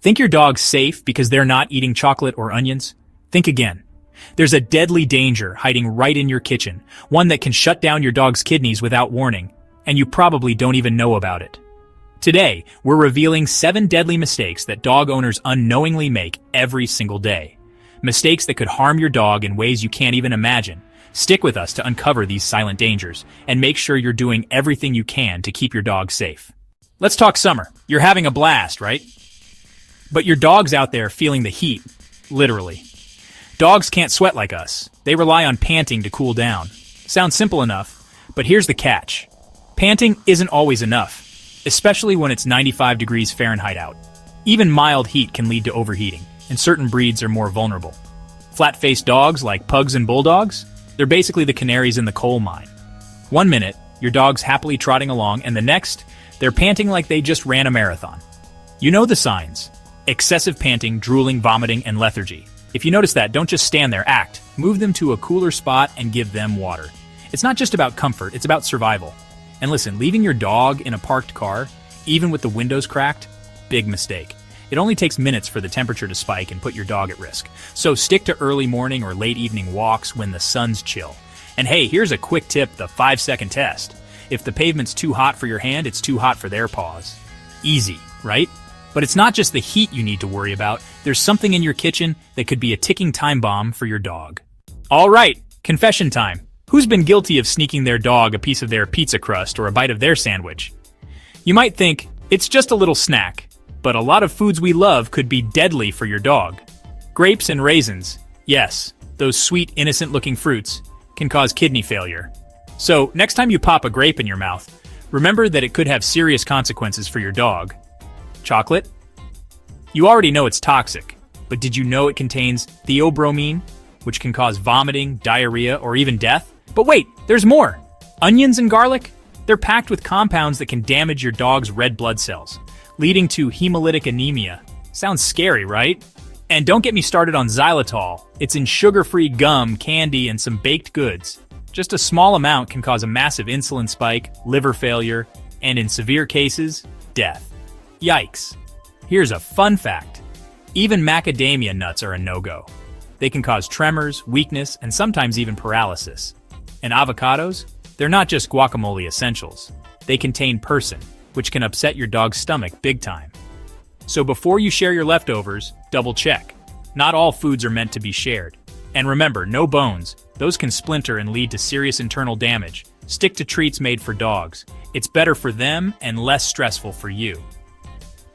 Think your dog's safe because they're not eating chocolate or onions? Think again. There's a deadly danger hiding right in your kitchen, one that can shut down your dog's kidneys without warning, and you probably don't even know about it. Today, we're revealing 7 deadly mistakes that dog owners unknowingly make every single day. Mistakes that could harm your dog in ways you can't even imagine. Stick with us to uncover these silent dangers, and make sure you're doing everything you can to keep your dog safe. Let's talk summer. You're having a blast, right? But your dog's out there feeling the heat, literally. Dogs can't sweat like us. They rely on panting to cool down. Sounds simple enough, but here's the catch. Panting isn't always enough, especially when it's 95 degrees Fahrenheit out. Even mild heat can lead to overheating, and certain breeds are more vulnerable. Flat-faced dogs like pugs and bulldogs, they're basically the canaries in the coal mine. One minute, your dog's happily trotting along, and the next, they're panting like they just ran a marathon. You know the signs. Excessive panting, drooling, vomiting, and lethargy. If you notice that, don't just stand there, act. Move them to a cooler spot and give them water. It's not just about comfort, it's about survival. And listen, leaving your dog in a parked car, even with the windows cracked, big mistake. It only takes minutes for the temperature to spike and put your dog at risk. So stick to early morning or late evening walks when the sun's chill. And hey, here's a quick tip, the 5-second test. If the pavement's too hot for your hand, it's too hot for their paws. Easy, right? But it's not just the heat you need to worry about. There's something in your kitchen that could be a ticking time bomb for your dog. All right, confession time. Who's been guilty of sneaking their dog a piece of their pizza crust or a bite of their sandwich? You might think, it's just a little snack. But a lot of foods we love could be deadly for your dog. Grapes and raisins, yes, those sweet, innocent-looking fruits, can cause kidney failure. So, next time you pop a grape in your mouth, remember that it could have serious consequences for your dog. Chocolate? You already know it's toxic, but did you know it contains theobromine, which can cause vomiting, diarrhea, or even death? But wait, there's more! Onions and garlic? They're packed with compounds that can damage your dog's red blood cells, leading to hemolytic anemia. Sounds scary, right? And don't get me started on xylitol. It's in sugar-free gum, candy, and some baked goods. Just a small amount can cause a massive insulin spike, liver failure, and in severe cases, death. Yikes. Here's a fun fact. Even macadamia nuts are a no-go. They can cause tremors, weakness, and sometimes even paralysis. And avocados? They're not just guacamole essentials. They contain persin, which can upset your dog's stomach big time. So before you share your leftovers, double check. Not all foods are meant to be shared. And remember, no bones. Those can splinter and lead to serious internal damage. Stick to treats made for dogs. It's better for them and less stressful for you.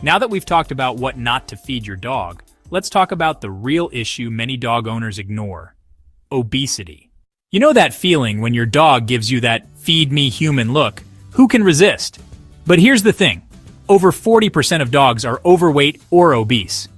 Now that we've talked about what not to feed your dog, let's talk about the real issue many dog owners ignore: obesity. You know that feeling when your dog gives you that "feed me human" look? Who can resist? But here's the thing. Over 40% of dogs are overweight or obese.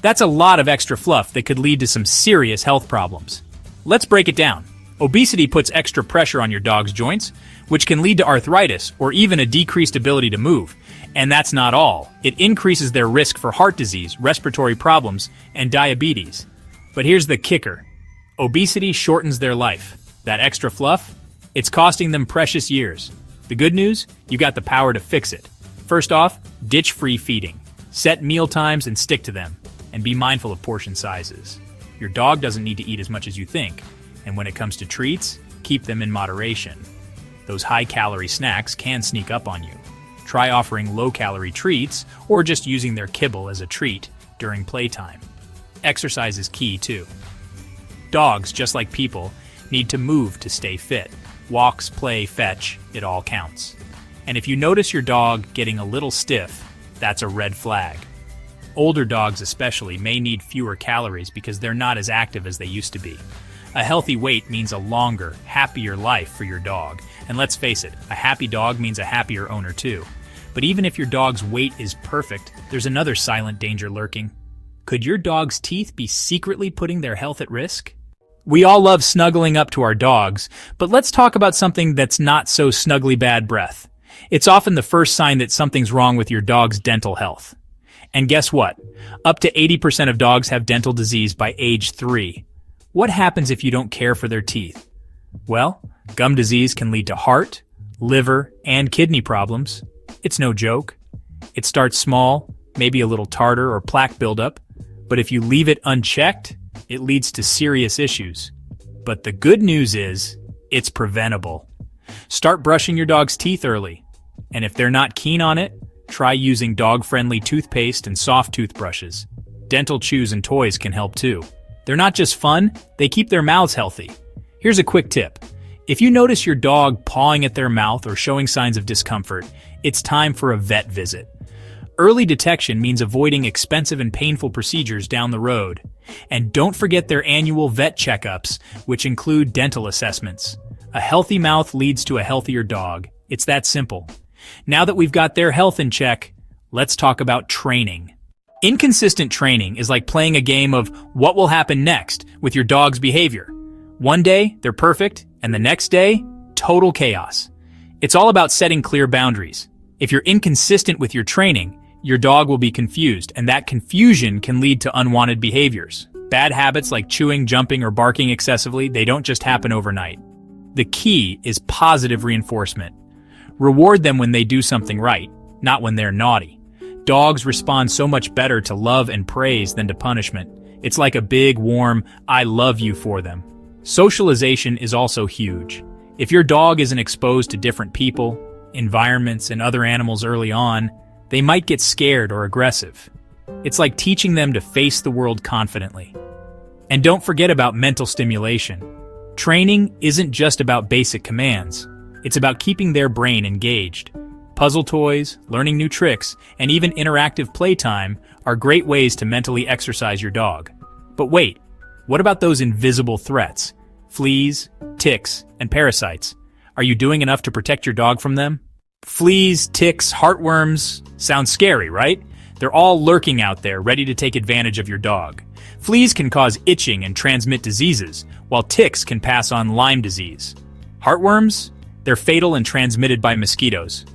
That's a lot of extra fluff that could lead to some serious health problems. Let's break it down. Obesity puts extra pressure on your dog's joints, which can lead to arthritis or even a decreased ability to move. And that's not all. It increases their risk for heart disease, respiratory problems, and diabetes. But here's the kicker. Obesity shortens their life. That extra fluff? It's costing them precious years. The good news? You got the power to fix it. First off, ditch free feeding. Set meal times and stick to them. And be mindful of portion sizes. Your dog doesn't need to eat as much as you think. And when it comes to treats, keep them in moderation. Those high-calorie snacks can sneak up on you. Try offering low-calorie treats or just using their kibble as a treat during playtime. Exercise is key too. Dogs, just like people, need to move to stay fit. Walks, play, fetch, it all counts. And if you notice your dog getting a little stiff, that's a red flag. Older dogs especially may need fewer calories because they're not as active as they used to be. A healthy weight means a longer, happier life for your dog. And let's face it, a happy dog means a happier owner too. But even if your dog's weight is perfect, there's another silent danger lurking. Could your dog's teeth be secretly putting their health at risk? We all love snuggling up to our dogs, but let's talk about something that's not so snuggly bad breath. It's often the first sign that something's wrong with your dog's dental health. And guess what? Up to 80% of dogs have dental disease by age 3. What happens if you don't care for their teeth? Well, gum disease can lead to heart, liver, and kidney problems. It's no joke. It starts small, maybe a little tartar or plaque buildup, but if you leave it unchecked, it leads to serious issues. But the good news is, it's preventable. Start brushing your dog's teeth early, and if they're not keen on it, try using dog-friendly toothpaste and soft toothbrushes. Dental chews and toys can help too. They're not just fun, they keep their mouths healthy. Here's a quick tip. If you notice your dog pawing at their mouth or showing signs of discomfort, it's time for a vet visit. Early detection means avoiding expensive and painful procedures down the road. And don't forget their annual vet checkups, which include dental assessments. A healthy mouth leads to a healthier dog. It's that simple. Now that we've got their health in check, let's talk about training. Inconsistent training is like playing a game of what will happen next with your dog's behavior. One day, they're perfect, and the next day, total chaos. It's all about setting clear boundaries. If you're inconsistent with your training, your dog will be confused, and that confusion can lead to unwanted behaviors. Bad habits like chewing, jumping, or barking excessively, they don't just happen overnight. The key is positive reinforcement. Reward them when they do something right, not when they're naughty. Dogs respond so much better to love and praise than to punishment. It's like a big, warm, I love you for them. Socialization is also huge. If your dog isn't exposed to different people, environments, and other animals early on, they might get scared or aggressive. It's like teaching them to face the world confidently. And don't forget about mental stimulation. Training isn't just about basic commands. It's about keeping their brain engaged. Puzzle toys, learning new tricks, and even interactive playtime are great ways to mentally exercise your dog. But wait, what about those invisible threats? Fleas, ticks, and parasites. Are you doing enough to protect your dog from them? Fleas, ticks, heartworms, sound scary, right? They're all lurking out there, ready to take advantage of your dog. Fleas can cause itching and transmit diseases, while ticks can pass on Lyme disease. Heartworms? They're fatal and transmitted by mosquitoes.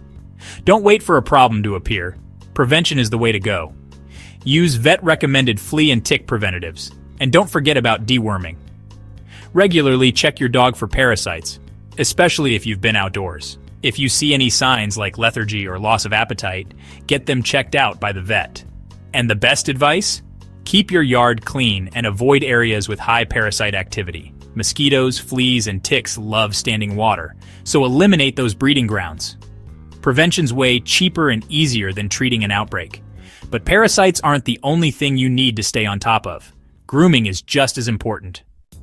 Don't wait for a problem to appear. Prevention is the way to go. Use vet-recommended flea and tick preventatives, and don't forget about deworming. Regularly check your dog for parasites, especially if you've been outdoors. If you see any signs like lethargy or loss of appetite, get them checked out by the vet. And the best advice? Keep your yard clean and avoid areas with high parasite activity. Mosquitoes, fleas, and ticks love standing water, so eliminate those breeding grounds. Prevention's way cheaper and easier than treating an outbreak. But parasites aren't the only thing you need to stay on top of. Grooming is just as important.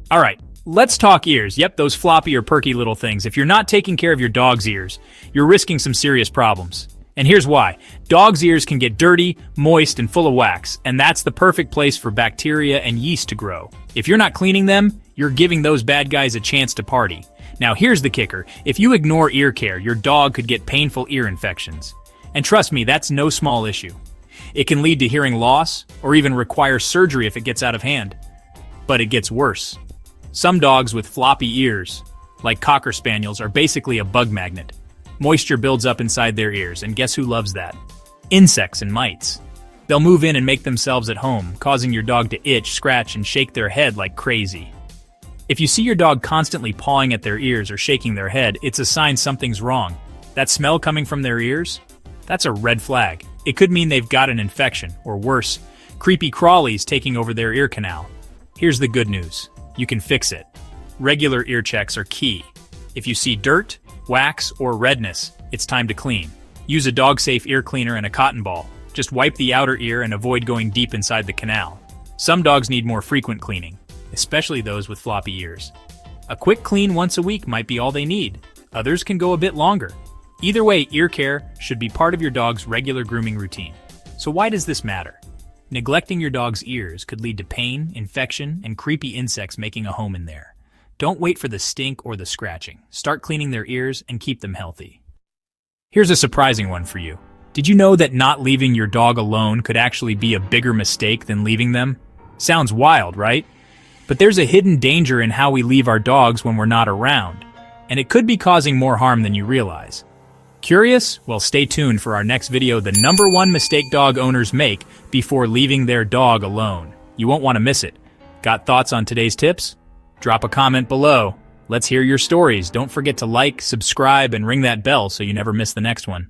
All right, let's talk ears. Yep, those floppy or perky little things. If you're not taking care of your dog's ears, you're risking some serious problems. And here's why. Dogs' ears can get dirty, moist, and full of wax, and that's the perfect place for bacteria and yeast to grow. If you're not cleaning them, you're giving those bad guys a chance to party. Now here's the kicker. If you ignore ear care, your dog could get painful ear infections. And trust me, that's no small issue. It can lead to hearing loss, or even require surgery if it gets out of hand. But it gets worse. Some dogs with floppy ears, like Cocker Spaniels, are basically a bug magnet. Moisture builds up inside their ears, and guess who loves that? Insects and mites. They'll move in and make themselves at home, causing your dog to itch, scratch, and shake their head like crazy. If you see your dog constantly pawing at their ears or shaking their head, it's a sign something's wrong. That smell coming from their ears? That's a red flag. It could mean they've got an infection, or worse, creepy crawlies taking over their ear canal. Here's the good news. You can fix it. Regular ear checks are key. If you see dirt, wax, or redness, it's time to clean. Use a dog-safe ear cleaner and a cotton ball. Just wipe the outer ear and avoid going deep inside the canal. Some dogs need more frequent cleaning, especially those with floppy ears. A quick clean once a week might be all they need. Others can go a bit longer. Either way, ear care should be part of your dog's regular grooming routine. So why does this matter? Neglecting your dog's ears could lead to pain, infection, and creepy insects making a home in there. Don't wait for the stink or the scratching. Start cleaning their ears and keep them healthy. Here's a surprising one for you. Did you know that not leaving your dog alone could actually be a bigger mistake than leaving them? Sounds wild, right? But there's a hidden danger in how we leave our dogs when we're not around, and it could be causing more harm than you realize. Curious? Well, stay tuned for our next video, the #1 mistake dog owners make before leaving their dog alone. You won't want to miss it. Got thoughts on today's tips? Drop a comment below. Let's hear your stories. Don't forget to like, subscribe, and ring that bell so you never miss the next one.